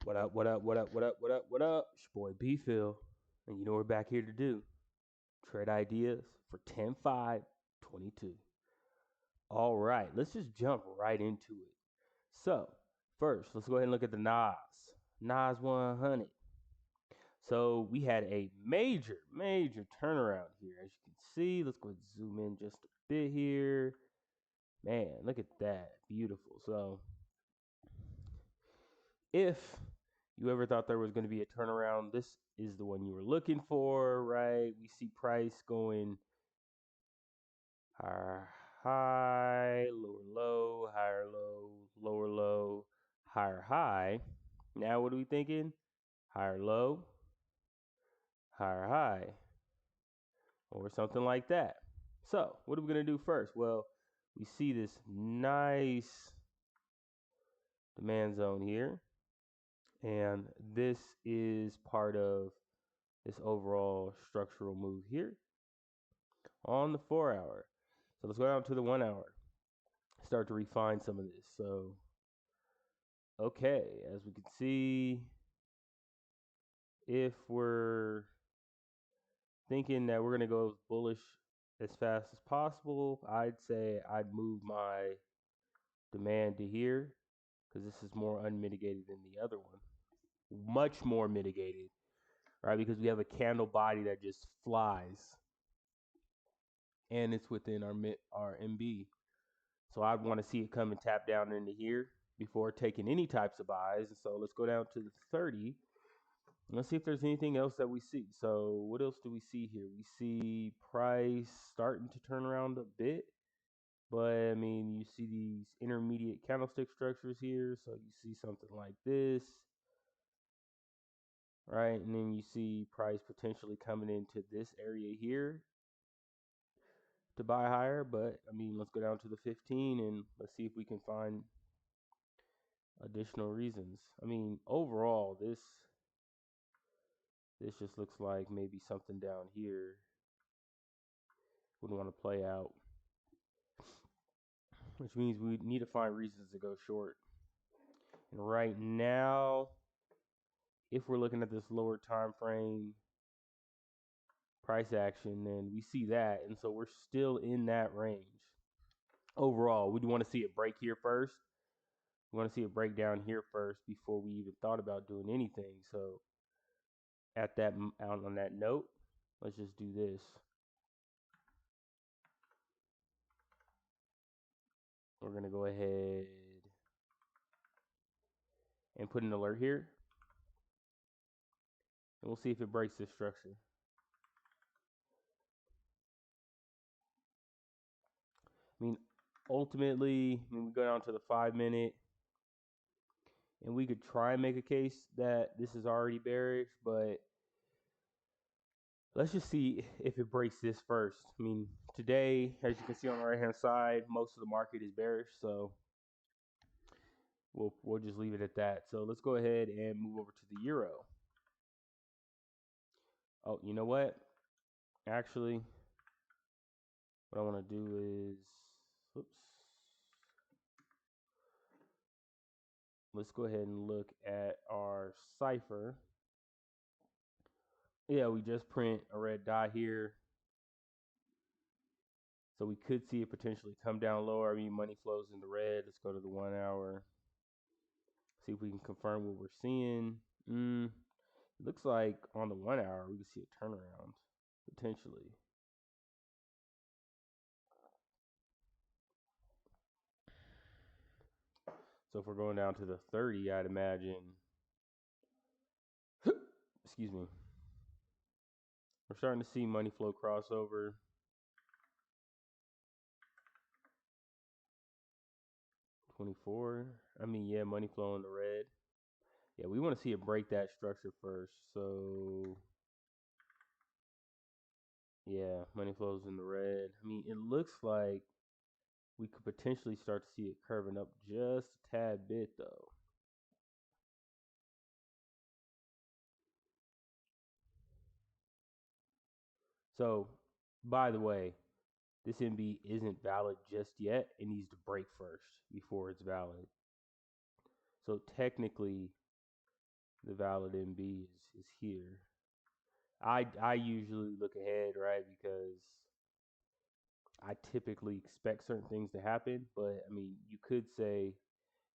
What up, what up, what up, what up, what up, what up? It's your boy B Phil. And you know what we're back here to do? Trade ideas for 10-5-22. All right, let's just jump right into it. So, first, let's go ahead and look at the Nas 100. So, we had a major turnaround here. As you can see, let's go ahead and zoom in just a bit here. Man, look at that. Beautiful. So, if you ever thought there was going to be a turnaround, this is the one you were looking for, right? We see price going higher high, lower low, higher low, lower low, higher high. Now what are we thinking? Higher low, higher high, or something like that. So what are we going to do first? Well, we see this nice demand zone here, and this is part of this overall structural move here on the 4 hour. So let's go down to the 1 hour. Start to refine some of this. So, okay, as we can see, if we're thinking that we're going to go bullish as fast as possible, I'd say I'd move my demand to here because this is more unmitigated than the other one. Much more mitigated, right? Because we have a candle body that just flies and it's within our MB. So I'd want to see it come and tap down into here before taking any types of buys. And so let's go down to the 30. Let's see if there's anything else that we see. So what else do we see here? We see price starting to turn around a bit. But I mean, you see these intermediate candlestick structures here. So you see something like this, right? And then you see price potentially coming into this area here to buy higher. But I mean, let's go down to the 15 and let's see if we can find additional reasons. I mean, overall, this just looks like maybe something down here would want to play out, which means we need to find reasons to go short. And right now, if we're looking at this lower time frame price action, then we see that, and so we're still in that range. Overall, we do want to see it break here first. We want to see it break down here first before we even thought about doing anything. So at that on that note, let's just do this. We're going to go ahead and put an alert here. And we'll see if it breaks this structure. I mean, ultimately, when we go down to the 5 minute, and we could try and make a case that this is already bearish, but let's just see if it breaks this first. I mean, today, as you can see on the right-hand side, most of the market is bearish, so we'll just leave it at that. So let's go ahead and move over to the euro. Oh, you know what? Actually, what I want to do is, oops. Let's go ahead and look at our cipher. Yeah, we just print a red dot here. So we could see it potentially come down lower. I mean, money flows in the red. Let's go to the 1 hour. See if we can confirm what we're seeing. It looks like on the 1 hour, we can see a turnaround, potentially. So if we're going down to the 30, I'd imagine, excuse me, we're starting to see money flow crossover. $24. I mean, yeah, money flow in the red. Yeah, we want to see it break that structure first. So, yeah, money flows in the red. I mean, it looks like we could potentially start to see it curving up just a tad bit, though. So, by the way, this MB isn't valid just yet. It needs to break first before it's valid. So technically, the valid MB is here. I usually look ahead, right? Because I typically expect certain things to happen, but I mean, you could say,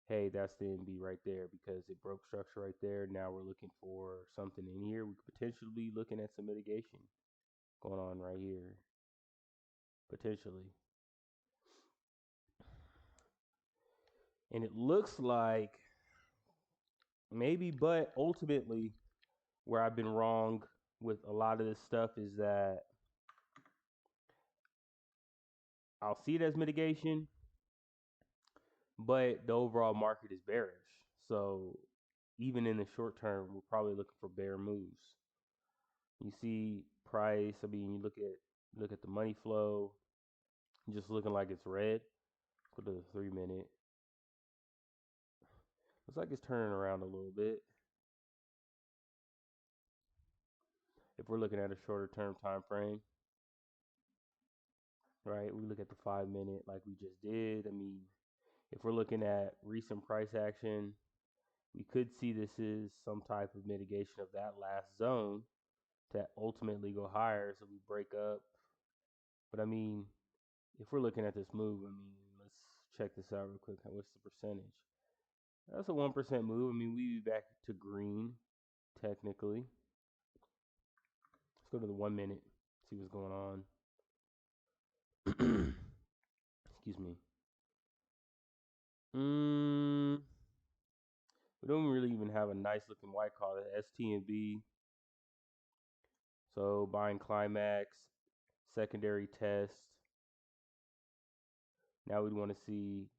hey, that's the NB right there because it broke structure right there. Now we're looking for something in here. We could potentially be looking at some mitigation going on right here, potentially. And it looks like maybe, but ultimately, where I've been wrong with a lot of this stuff is that I'll see it as mitigation, but the overall market is bearish. So even in the short term, we're probably looking for bear moves. You see price. I mean, you look at the money flow, just looking like it's red. Go to the 3 minute. Looks like it's turning around a little bit. If we're looking at a shorter term time frame, right? We look at the 5 minute like we just did. I mean, if we're looking at recent price action, we could see this is some type of mitigation of that last zone to ultimately go higher. So we break up. But I mean, if we're looking at this move, I mean, let's check this out real quick. What's the percentage? That's a 1% move. I mean, we be back to green technically. Let's go to the 1 minute, see what's going on. Excuse me. We don't really even have a nice looking white collar, STNB. So buying climax, secondary test. Now we'd want to see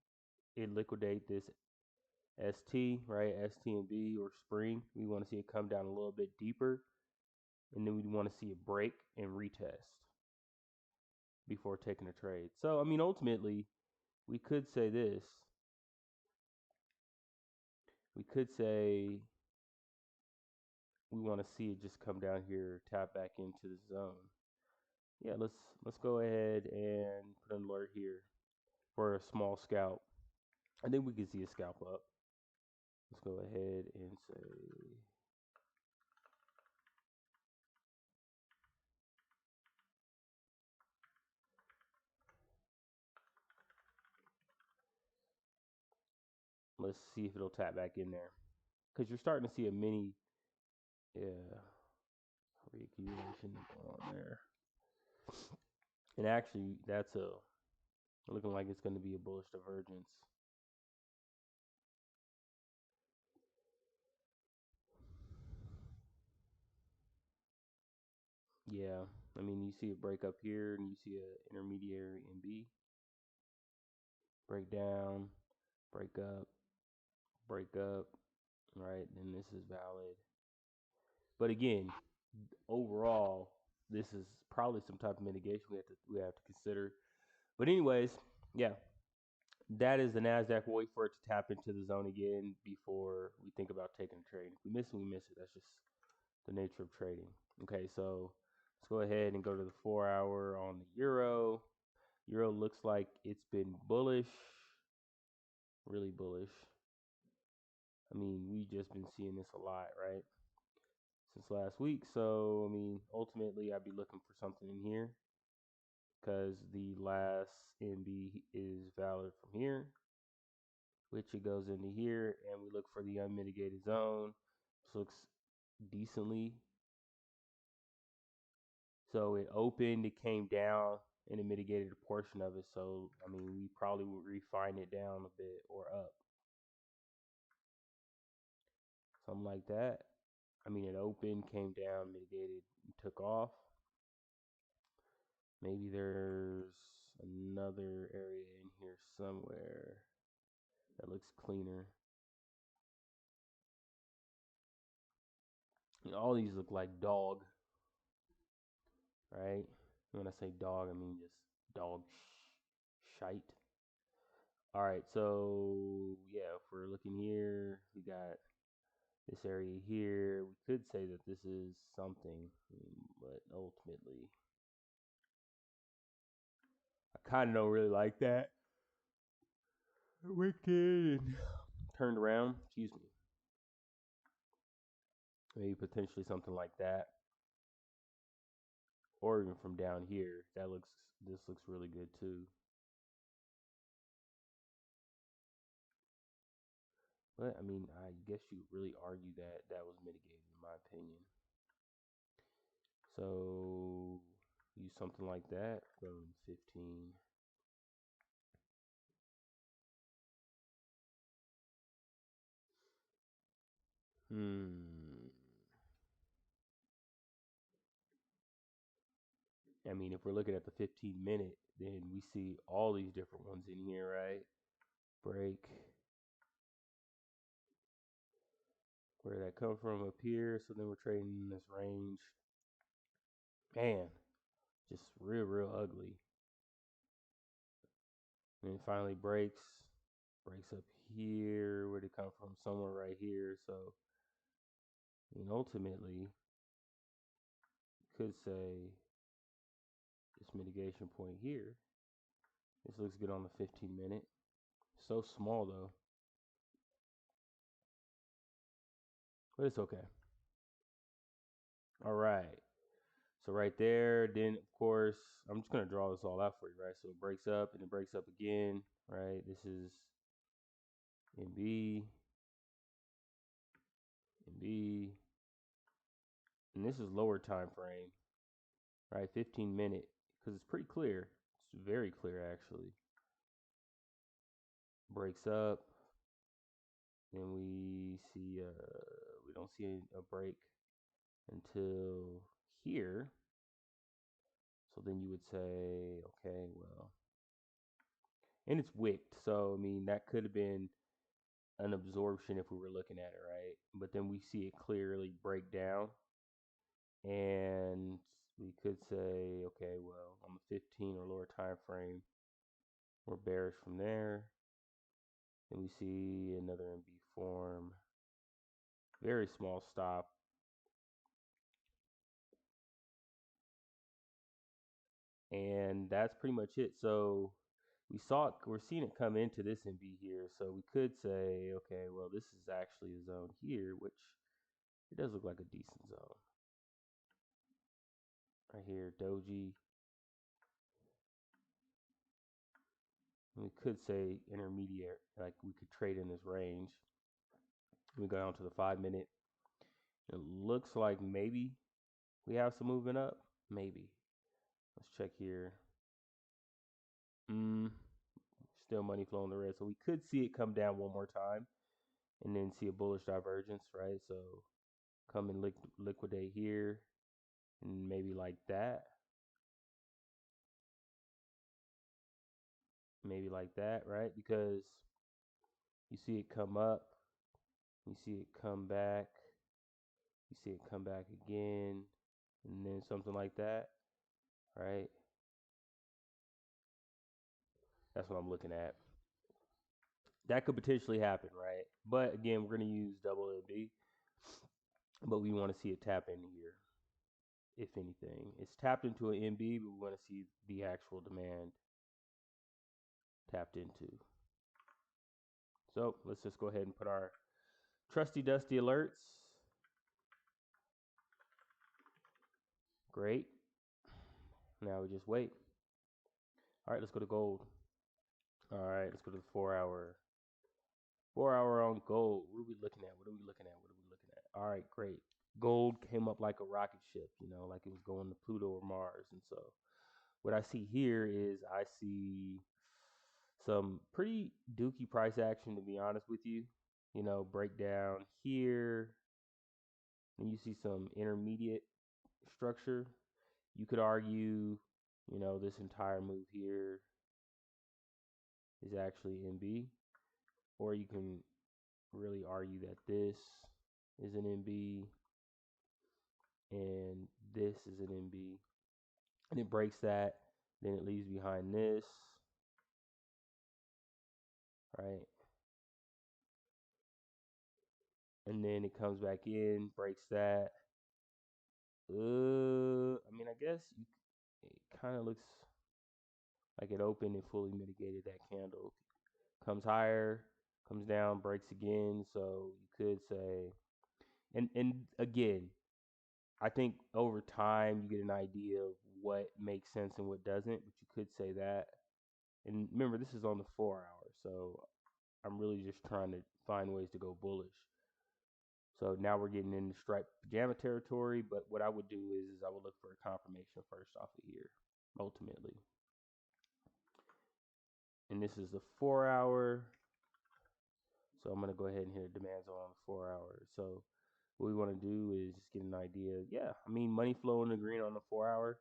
it liquidate this ST, right? STNB or spring. We want to see it come down a little bit deeper. And then we'd want to see it break and retest before taking a trade. So, I mean, ultimately, we could say this. We could say we want to see it just come down here, tap back into the zone. Yeah, let's go ahead and put an alert here for a small scalp. I think we can see a scalp up. Let's go ahead and say let's see if it'll tap back in there. Because you're starting to see a mini reaccumulation going on there. And actually, that's looking like it's going to be a bullish divergence. Yeah, I mean, you see a break up here, and you see an intermediary MB. Break down, break up, right? Then this is valid. But again, overall, this is probably some type of mitigation we have to consider. But anyways, yeah, that is the Nasdaq. We'll wait for it to tap into the zone again before we think about taking a trade. If we miss it, we miss it. That's just the nature of trading. Okay, so let's go ahead and go to the 4-hour on the euro. Euro looks like it's been bullish, really bullish. I mean, we just been seeing this a lot, right? Since last week. So, I mean, ultimately, I'd be looking for something in here because the last NB is valid from here, which it goes into here, and we look for the unmitigated zone. This looks decently. So it opened, it came down, and it mitigated a portion of it. So, I mean, we probably would refine it down a bit or up. Something like that. I mean, it opened, came down, mitigated, and took off. Maybe there's another area in here somewhere that looks cleaner. And all these look like dog, right? When I say dog, I mean just dog shite. All right, so yeah, if we're looking here, we got this area here. We could say that this is something, but ultimately, I kind of don't really like that. Wicked and turned around. Excuse me. Maybe potentially something like that. Or even from down here. This looks really good too. But I mean, I guess you really argue that that was mitigated in my opinion. So use something like that from 15. Hmm. I mean, if we're looking at the 15-minute, then we see all these different ones in here, right? Break. Where did that come from? Up here. So then we're trading in this range. Man, just real ugly. And then finally breaks. Breaks up here. Where'd it come from? Somewhere right here. So, I mean, ultimately, could say this mitigation point here. This looks good on the 15-minute. So small though. But it's okay. All right. So right there, then of course, I'm just gonna draw this all out for you, right? So it breaks up and it breaks up again, right? This is NB, NB, and this is lower time frame, right? 15-minute, because it's pretty clear. It's very clear actually. Breaks up, then we see we don't see a break until here. So then you would say, okay, well, and it's wicked. So I mean, that could have been an absorption if we were looking at it, right? But then we see it clearly break down, and we could say, okay, well, on the 15 or lower time frame, we're bearish from there. Then we see another NB form, very small stop. And that's pretty much it. So we're seeing it come into this NB here. So we could say, okay, well, this is actually a zone here, which it does look like a decent zone. Right here, Doji. We could say intermediate, like we could trade in this range. We go down to the 5-minute. It looks like maybe we have some movement up. Maybe. Let's check here. Still money flow in the red. So we could see it come down one more time and then see a bullish divergence, right? So come and liquidate here and maybe like that. Maybe like that, right? Because you see it come up, you see it come back, you see it come back again, and then something like that, right? That's what I'm looking at. That could potentially happen, right? But again, we're going to use double NB, but we want to see it tap in here, if anything. It's tapped into an NB, but we want to see the actual demand tapped into. So let's just go ahead and put our trusty dusty alerts. Great. Now we just wait. All right, let's go to gold. All right, let's go to the 4 hour. 4 hour on gold. What are we looking at? What are we looking at? What are we looking at? All right, great. Gold came up like a rocket ship, like it was going to Pluto or Mars. And so what I see here is I see some pretty dookie price action, to be honest with you. Breakdown here. And you see some intermediate structure. You could argue, this entire move here is actually NB. Or you can really argue that this is an NB and this is an NB. And it breaks that. Then it leaves behind this. Right? And then it comes back in, breaks that. I mean, I guess it kind of looks like it opened and fully mitigated that candle. Comes higher, comes down, breaks again. So you could say And again, I think over time you get an idea of what makes sense and what doesn't, but you could say that. And remember, this is on the 4 hour, so I'm really just trying to find ways to go bullish. So now we're getting into striped pajama territory, but what I would do is I would look for a confirmation first off of here, ultimately. And this is the 4 hour. So I'm going to go ahead and hit a demand zone on the 4 hour. So what we want to do is just get an idea. Yeah, I mean, money flow in the green on the 4 hour.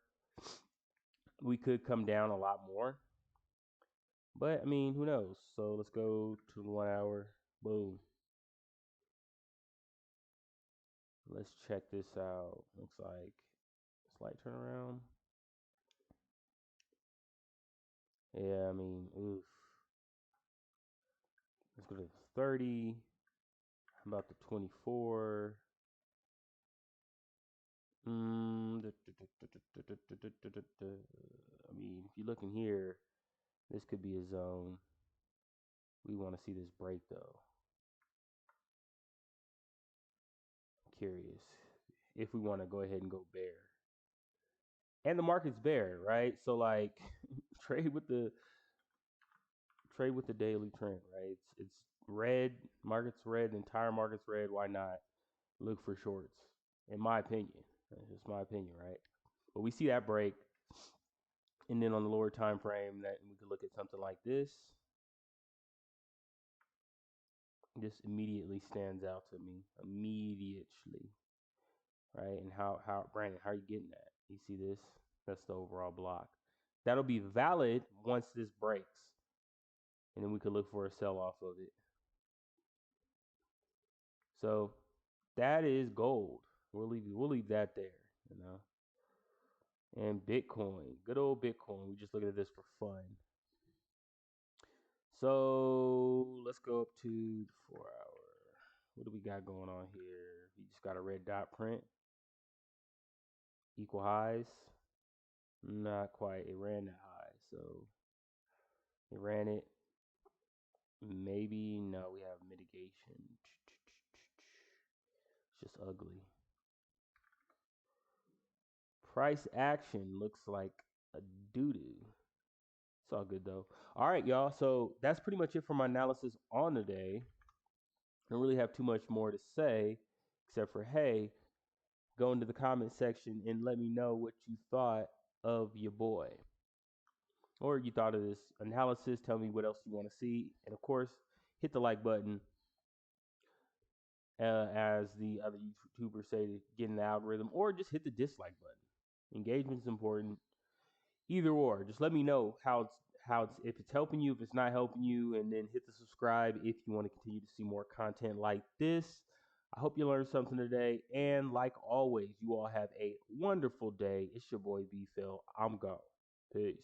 We could come down a lot more. But, I mean, who knows? So let's go to the 1 hour. Boom. Let's check this out. Looks like slight turnaround. Yeah, I mean, oof. Let's go to the 30. How about the 24? I mean, if you look in here, this could be a zone. We want to see this break, though. I'm curious if we want to go ahead and go bear. And the market's bear, right? So, like, trade with the daily trend, right? It's red, market's red, the entire market's red. Why not look for shorts? In my opinion, that's just my opinion, right? But we see that break, and then on the lower time frame, that we could look at something like this. This immediately stands out to me. Immediately, right? And how Brandon, how are you getting that? You see this? That's the overall block. That'll be valid once this breaks, and then we could look for a sell off of it. So that is gold. We'll leave that there, you know. And Bitcoin, good old Bitcoin. We just looking at this for fun. So let's go up to the 4 hour. What do we got going on here? We just got a red dot print. Equal highs. Not quite. It ran that high, so it ran it. Maybe no. We have mitigation. It's just ugly. Price action looks like a doo-doo. It's all good though. All right, y'all. So that's pretty much it for my analysis on today. I don't really have too much more to say, except for hey, go into the comment section and let me know what you thought of your boy, or you thought of this analysis. Tell me what else you want to see, and of course, hit the like button. As the other YouTubers say, to get in the algorithm, or just hit the dislike button. Engagement's important. Either or, just let me know how it's if it's helping you, if it's not helping you, and then hit the subscribe if you want to continue to see more content like this. I hope you learned something today, and like always, you all have a wonderful day. It's your boy B Phil. I'm gone. Peace.